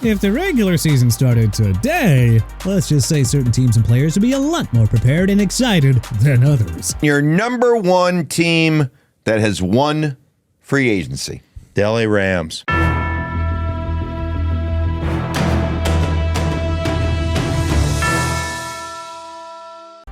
If the regular season started today, let's just say certain teams and players would be a lot more prepared and excited than others. Your number one team that has won free agency. The LA Rams.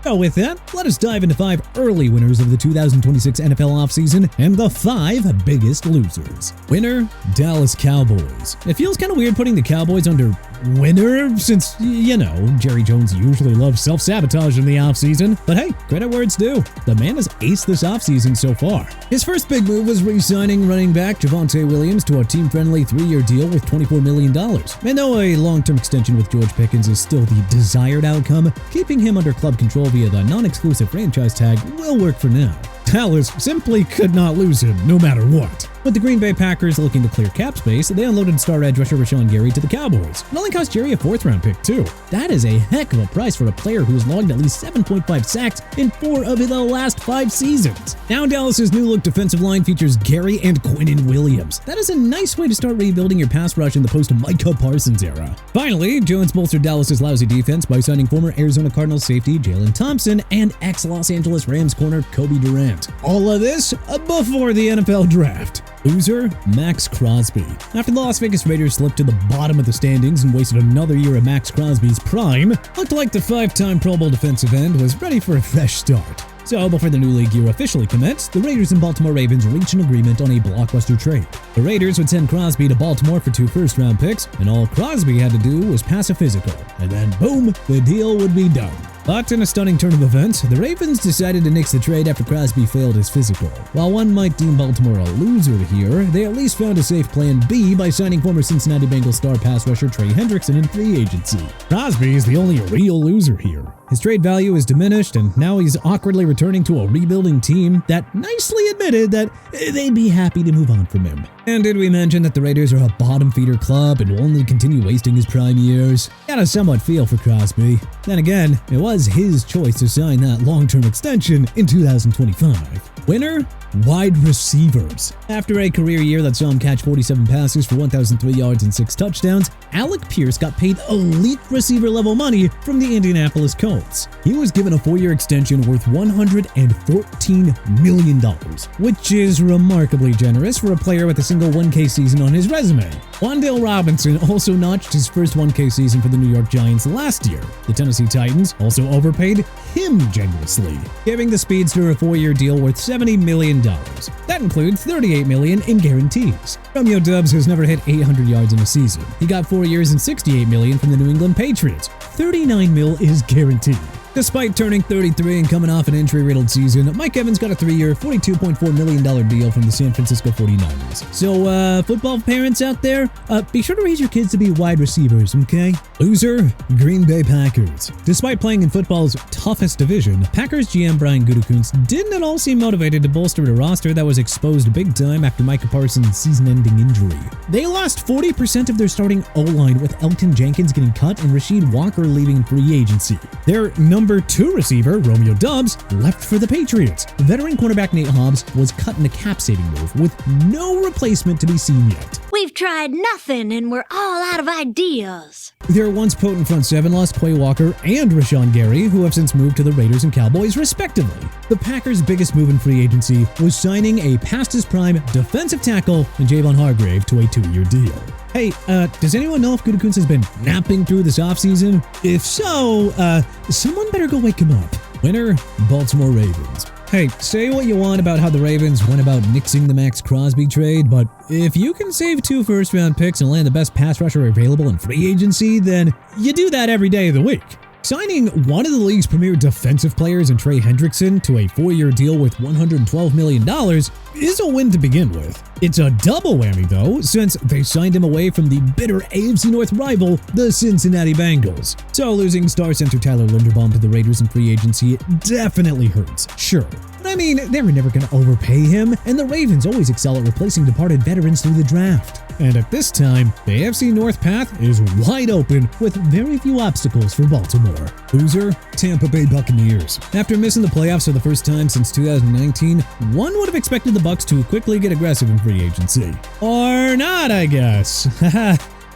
So with that, let us dive into 5 early winners of the 2026 NFL offseason and the 5 biggest losers. Winner, Dallas Cowboys. It feels kind of weird putting the Cowboys under winner since, you know, Jerry Jones usually loves self-sabotage in the offseason. But hey, credit where it's due. The man has aced this offseason so far. His first big move was re-signing running back Javonte Williams to a team-friendly 3-year deal with $24 million. And though a long-term extension with George Pickens is still the desired outcome, keeping him under club control via the non-exclusive franchise tag will work for now. Dallas simply could not lose him, no matter what. With the Green Bay Packers looking to clear cap space, they unloaded star edge rusher Rashawn Gary to the Cowboys. It only cost Jerry a 4th-round pick, too. That is a heck of a price for a player who has logged at least 7.5 sacks in 4 of the last 5 seasons. Now Dallas's new-look defensive line features Gary and Quinnen Williams. That is a nice way to start rebuilding your pass rush in the post-Micah Parsons era. Finally, Jones bolstered Dallas's lousy defense by signing former Arizona Cardinals safety Jalen Thompson and ex-Los Angeles Rams corner Kobe Durant. All of this before the NFL draft. Loser, Maxx Crosby. After the Las Vegas Raiders slipped to the bottom of the standings and wasted another year of Maxx Crosby's prime, looked like the 5-time Pro Bowl defensive end was ready for a fresh start. So, before the new league year officially commenced, the Raiders and Baltimore Ravens reached an agreement on a blockbuster trade. The Raiders would send Crosby to Baltimore for 2 first-round picks, and all Crosby had to do was pass a physical, and then boom, the deal would be done. But in a stunning turn of events, the Ravens decided to nix the trade after Crosby failed his physical. While one might deem Baltimore a loser here, they at least found a safe plan B by signing former Cincinnati Bengals star pass rusher Trey Hendrickson in free agency. Crosby is the only real loser here. His trade value is diminished, and now he's awkwardly returning to a rebuilding team that nicely admitted that they'd be happy to move on from him. And did we mention that the Raiders are a bottom feeder club and will only continue wasting his prime years? Got a somewhat feel for Crosby. Then again, it was his choice to sign that long-term extension in 2025. Winner? Wide receivers. After a career year that saw him catch 47 passes for 1,003 yards and 6 touchdowns, Alec Pierce got paid elite receiver-level money from the Indianapolis Colts. He was given a 4-year extension worth $114 million, which is remarkably generous for a player with a single 1K season on his resume. Wan'Dale Robinson also notched his first 1K season for the New York Giants last year. The Tennessee Titans also overpaid him generously, giving the speedster a 4-year deal worth $70 million. That includes $38 million in guarantees. Romeo Doubs has never hit 800 yards in a season. He got 4 years and $68 million from the New England Patriots. $39 million is guaranteed. Despite turning 33 and coming off an injury-riddled season, Mike Evans got a 3-year, $42.4 million deal from the San Francisco 49ers. So, football parents out there, be sure to raise your kids to be wide receivers, okay? Loser, Green Bay Packers. Despite playing in football's toughest division, Packers GM Brian Gutekunst didn't at all seem motivated to bolster a roster that was exposed big time after Micah Parsons' season-ending injury. They lost 40% of their starting O-line with Elton Jenkins getting cut and Rasheed Walker leaving free agency. Their number 2 receiver, Romeo Doubs, left for the Patriots. Veteran cornerback Nate Hobbs was cut in a cap-saving move with no replacement to be seen yet. We've tried nothing and we're all out of ideas. Their once potent front 7 lost Quay Walker and Rashawn Gary, who have since moved to the Raiders and Cowboys respectively. The Packers' biggest move in free agency was signing a past his prime defensive tackle Javon Hargrave to a 2-year deal. Hey, does anyone know if Gutekunst has been napping through this offseason? If so, someone better go wake him up. Winner, Baltimore Ravens. Hey, say what you want about how the Ravens went about nixing the Maxx Crosby trade, but if you can save 2 first-round picks and land the best pass rusher available in free agency, then you do that every day of the week. Signing one of the league's premier defensive players in Trey Hendrickson to a 4-year deal with $112 million is a win to begin with. It's a double whammy, though, since they signed him away from the bitter AFC North rival, the Cincinnati Bengals. So losing star center Tyler Linderbaum to the Raiders in free agency definitely hurts, sure. But I mean, they were never going to overpay him, and the Ravens always excel at replacing departed veterans through the draft. And at this time, the AFC North path is wide open with very few obstacles for Baltimore. Loser, Tampa Bay Buccaneers. After missing the playoffs for the first time since 2019, one would have expected the Bucs to quickly get aggressive in free agency. Or not, I guess.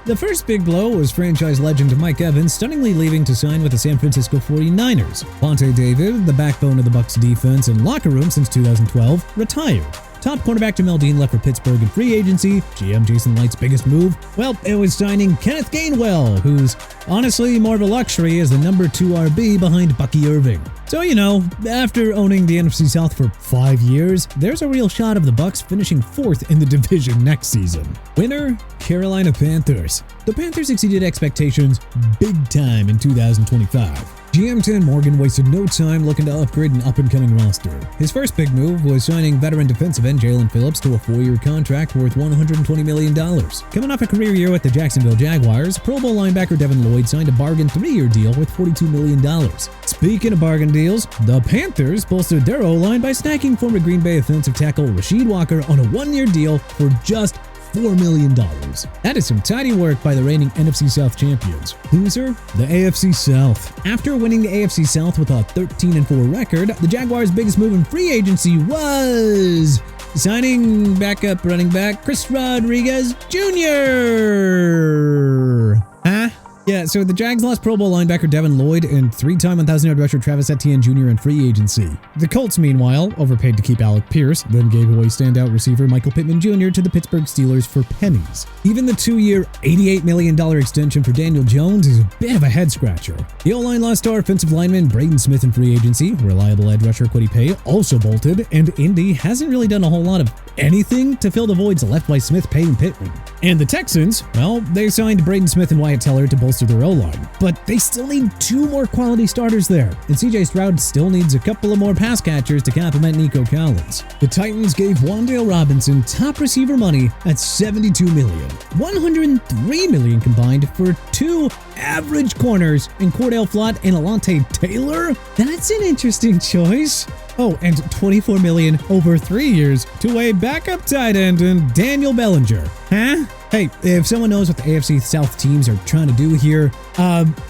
The first big blow was franchise legend Mike Evans stunningly leaving to sign with the San Francisco 49ers. Vontae David, the backbone of the Bucs defense and locker room since 2012, retired. Top cornerback Jamel Dean left for Pittsburgh in free agency. GM Jason Light's biggest move? Well, it was signing Kenneth Gainwell, who's honestly more of a luxury as the number 2 RB behind Bucky Irving. So, after owning the NFC South for 5 years, there's a real shot of the Bucs finishing 4th in the division next season. Winner, Carolina Panthers. The Panthers exceeded expectations big time in 2025. GM Tim Morgan wasted no time looking to upgrade an up-and-coming roster. His first big move was signing veteran defensive end Jalen Phillips to a 4-year contract worth $120 million. Coming off a career year with the Jacksonville Jaguars, Pro Bowl linebacker Devin Lloyd signed a bargain 3-year deal worth $42 million. Speaking of bargain deals, the Panthers bolstered their O-line by snacking former Green Bay offensive tackle Rasheed Walker on a 1-year deal for just $4 million. That is some tidy work by the reigning NFC South champions. Loser, the AFC South. After winning the AFC South with a 13-4 record, the Jaguars' biggest move in free agency was signing backup running back Chris Rodriguez Jr. Yeah, so the Jags lost Pro Bowl linebacker Devin Lloyd and 3-time 1,000-yard rusher Travis Etienne Jr. in free agency. The Colts, meanwhile, overpaid to keep Alec Pierce, then gave away standout receiver Michael Pittman Jr. to the Pittsburgh Steelers for pennies. Even the 2-year, $88 million extension for Daniel Jones is a bit of a head-scratcher. The O-line lost star offensive lineman Braden Smith in free agency, reliable edge rusher Kwity Paye also bolted, and Indy hasn't really done a whole lot of anything to fill the voids left by Smith, Paye, and Pittman. And the Texans, well, they signed Braden Smith and Wyatt Teller to bolster their O-line, but they still need 2 more quality starters there, and CJ Stroud still needs a couple of more pass catchers to complement Nico Collins. The Titans gave Wan'Dale Robinson top receiver money at $72 million, $103 million combined for 2 average corners in Cordell Flott and Alontae Taylor? That's an interesting choice. Oh, and $24 million over 3 years to a backup tight end in Daniel Bellinger. Huh? Hey, if someone knows what the AFC South teams are trying to do here,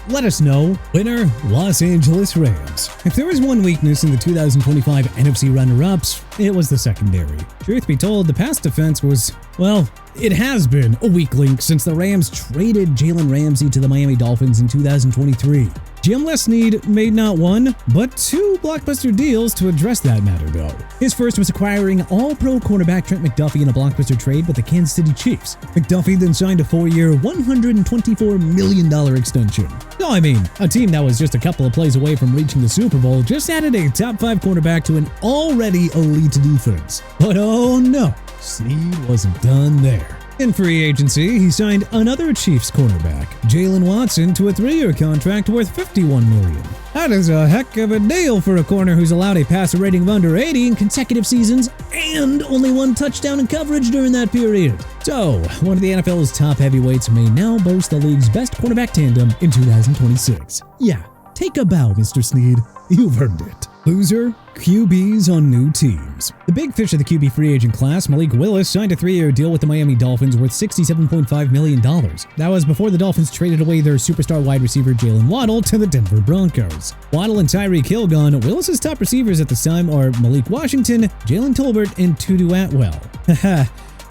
let us know. Winner, Los Angeles Rams. If there was one weakness in the 2025 NFC runner-ups, it was the secondary. Truth be told, the pass defense was, well, it has been a weak link since the Rams traded Jalen Ramsey to the Miami Dolphins in 2023. GM Les Snead made not 1, but 2 blockbuster deals to address that matter, though. His first was acquiring all-pro cornerback Trent McDuffie in a blockbuster trade with the Kansas City Chiefs. McDuffie then signed a 4-year, $124 million extension. No, I mean, a team that was just a couple of plays away from reaching the Super Bowl just added a top-5 cornerback to an already elite defense. But oh no, Snead wasn't done there. In free agency, he signed another Chiefs cornerback, Jalen Watson, to a 3-year contract worth $51 million. That is a heck of a deal for a corner who's allowed a passer rating of under 80 in consecutive seasons and only 1 touchdown in coverage during that period. So, one of the NFL's top heavyweights may now boast the league's best cornerback tandem in 2026. Yeah, take a bow, Mr. Snead. You've earned it. Loser, QBs on new teams. The big fish of the QB free agent class, Malik Willis, signed a 3-year deal with the Miami Dolphins worth $67.5 million. That was before the Dolphins traded away their superstar wide receiver Jalen Waddle to the Denver Broncos. Waddle and Tyreek Hill gone, Willis's top receivers at this time are Malik Washington, Jalen Tolbert, and Tutu Atwell. Haha,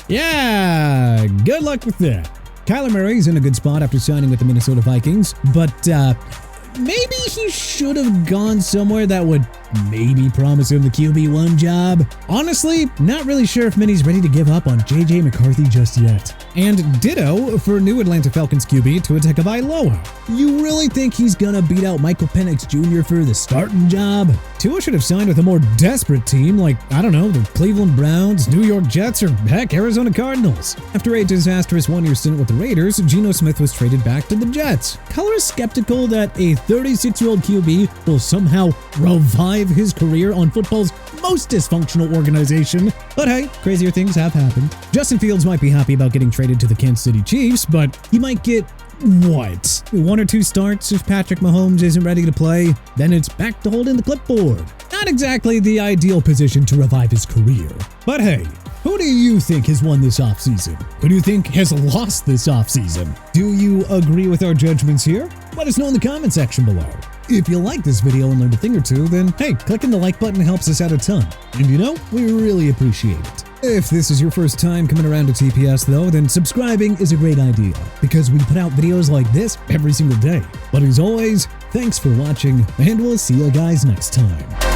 yeah, good luck with that. Kyler Murray's in a good spot after signing with the Minnesota Vikings, but maybe he should have gone somewhere that would maybe promise him the QB1 job. Honestly, not really sure if Minnie's ready to give up on JJ McCarthy just yet. And ditto for new Atlanta Falcons QB Tua Tagovailoa. You really think he's gonna beat out Michael Penix Jr. for the starting job? Tua should have signed with a more desperate team like, I don't know, the Cleveland Browns, New York Jets, or heck, Arizona Cardinals. After a disastrous 1-year stint with the Raiders, Geno Smith was traded back to the Jets. Color is skeptical that a 36-year-old QB will somehow revive his career on football's most dysfunctional organization. But hey, crazier things have happened. Justin Fields might be happy about getting traded to the Kansas City Chiefs, but he might get, what, 1 or 2 starts if Patrick Mahomes isn't ready to play? Then it's back to holding the clipboard. Not exactly the ideal position to revive his career. But hey, who do you think has won this offseason? Who do you think has lost this offseason? Do you agree with our judgments here? Let us know in the comment section below. If you like this video and learned a thing or two, then hey, clicking the like button helps us out a ton. And we really appreciate it. If this is your first time coming around to TPS though, then subscribing is a great idea because we put out videos like this every single day. But as always, thanks for watching and we'll see you guys next time.